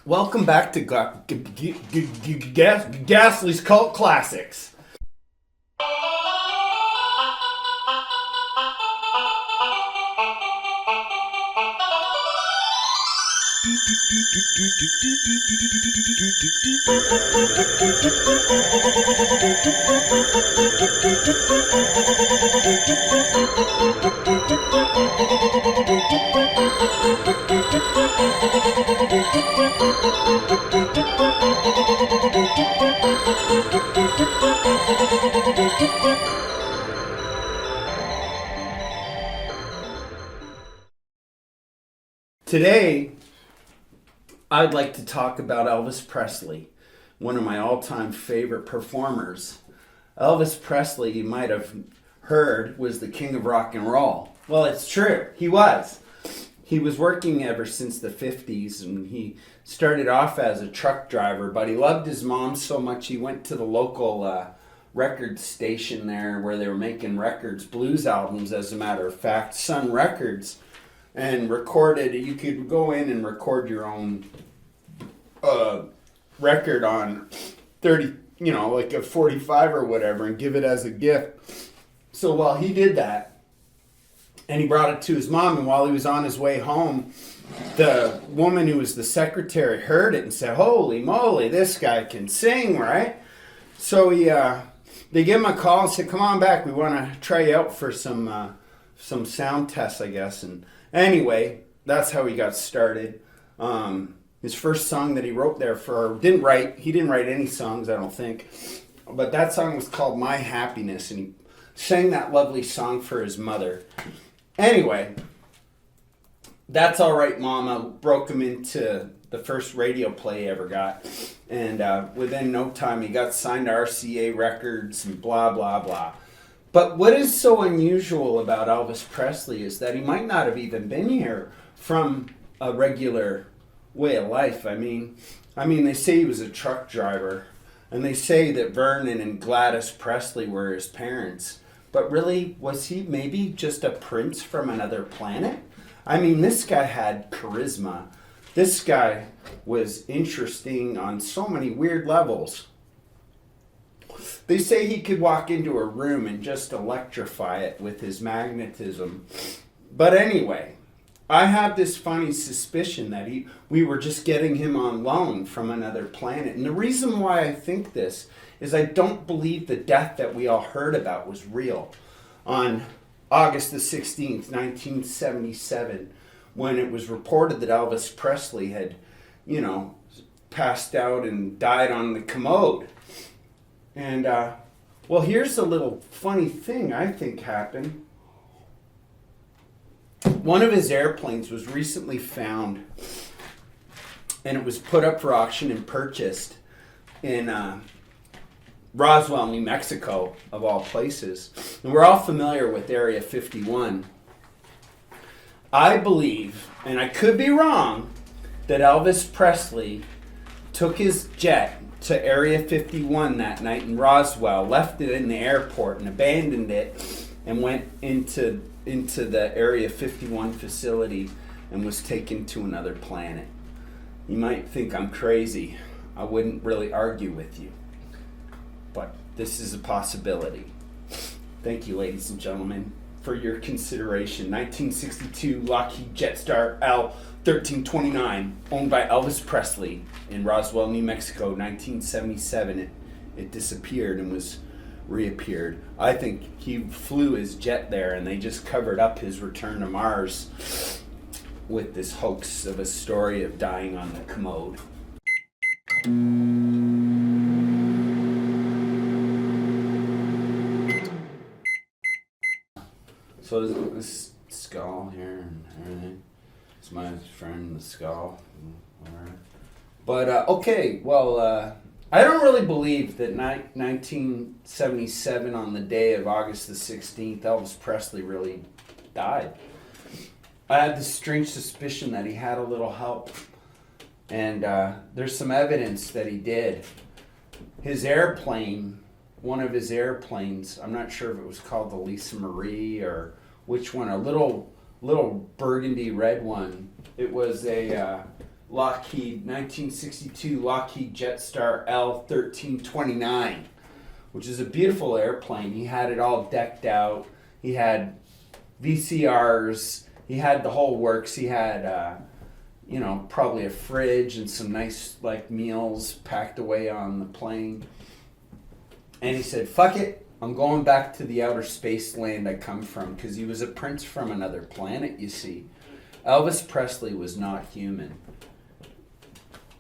Welcome back to Ghastly's Cult Classics. Today, I'd like to talk about Elvis Presley, one of my all-time favorite performers. Elvis Presley, you might have heard, was the king of rock and roll. Well, it's true. He was. He was working ever since the 50s, and he started off as a truck driver, but he loved his mom so much he went to the local record station there where they were making records, blues albums, as a matter of fact, Sun Records, and recorded. You could go in and record your own record on 30, like a 45 or whatever, and give it as a gift. So while he did that, and he brought it to his mom, and while he was on his way home, the woman who was the secretary heard it and said, "Holy moly, this guy can sing, right?" So they gave him a call and said, "Come on back, we want to try you out for some sound tests, I guess." And anyway, that's how he got started. His first song that he wrote there he didn't write any songs, I don't think, but that song was called "My Happiness," and he sang that lovely song for his mother. Anyway, That's All Right Mama broke him into the first radio play he ever got, and within no time he got signed to RCA Records and blah blah blah. But what is so unusual about Elvis Presley is that he might not have even been here from a regular way of life. I mean, they say he was a truck driver, and they say that Vernon and Gladys Presley were his parents. But really, was he maybe just a prince from another planet? I mean, this guy had charisma. This guy was interesting on so many weird levels. They say he could walk into a room and just electrify it with his magnetism. But anyway, I have this funny suspicion that we were just getting him on loan from another planet. And the reason why I think this is I don't believe the death that we all heard about was real. On August the 16th, 1977, when it was reported that Elvis Presley had, passed out and died on the commode. And, well, here's a little funny thing I think happened. One of his airplanes was recently found, and it was put up for auction and purchased in Roswell, New Mexico, of all places. And we're all familiar with Area 51. I believe, and I could be wrong, that Elvis Presley took his jet to Area 51 that night in Roswell, left it in the airport and abandoned it, and went into the Area 51 facility and was taken to another planet. You might think I'm crazy. I wouldn't really argue with you. But this is a possibility. Thank you, ladies and gentlemen, for your consideration. 1962 Lockheed Jetstar L-1329, owned by Elvis Presley in Roswell, New Mexico, 1977. It disappeared and was reappeared. I think he flew his jet there and they just covered up his return to Mars with this hoax of a story of dying on the commode. So this skull here and everything. It's my friend, the skull. But, okay, well, I don't really believe that 1977, on the day of August the 16th, Elvis Presley really died. I had this strange suspicion that he had a little help. And there's some evidence that he did. His airplane, one of his airplanes, I'm not sure if it was called the Lisa Marie or which one, a little burgundy red one. It was a Lockheed 1962 Lockheed Jetstar L-1329, which is a beautiful airplane. He had it all decked out. He had VCRs. He had the whole works. He had, probably a fridge and some nice meals packed away on the plane. And he said, "Fuck it. I'm going back to the outer space land I come from," because he was a prince from another planet, you see. Elvis Presley was not human.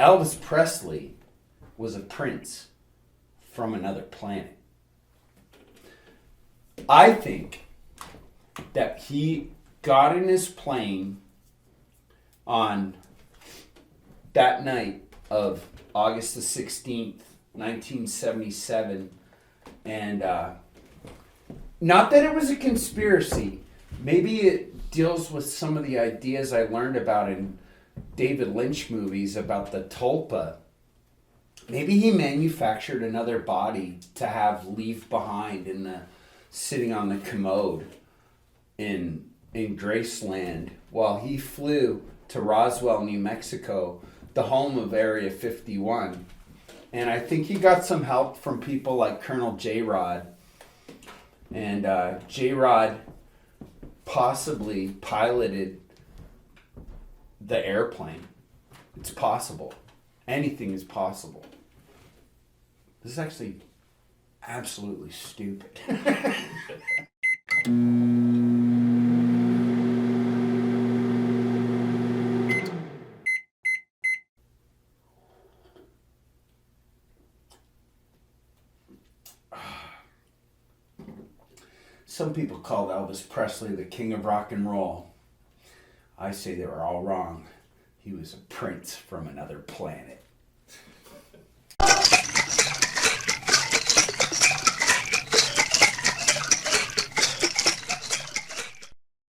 Elvis Presley was a prince from another planet. I think that he got in his plane on that night of August the 16th, 1977, and not that it was a conspiracy. Maybe it deals with some of the ideas I learned about in David Lynch movies about the tulpa. Maybe he manufactured another body to have leave behind sitting on the commode in Graceland while he flew to Roswell, New Mexico, the home of Area 51. And I think he got some help from people like Colonel J-Rod. And J-Rod possibly piloted the airplane. It's possible. Anything is possible. This is actually absolutely stupid. Some people called Elvis Presley the king of rock and roll. I say they were all wrong. He was a prince from another planet.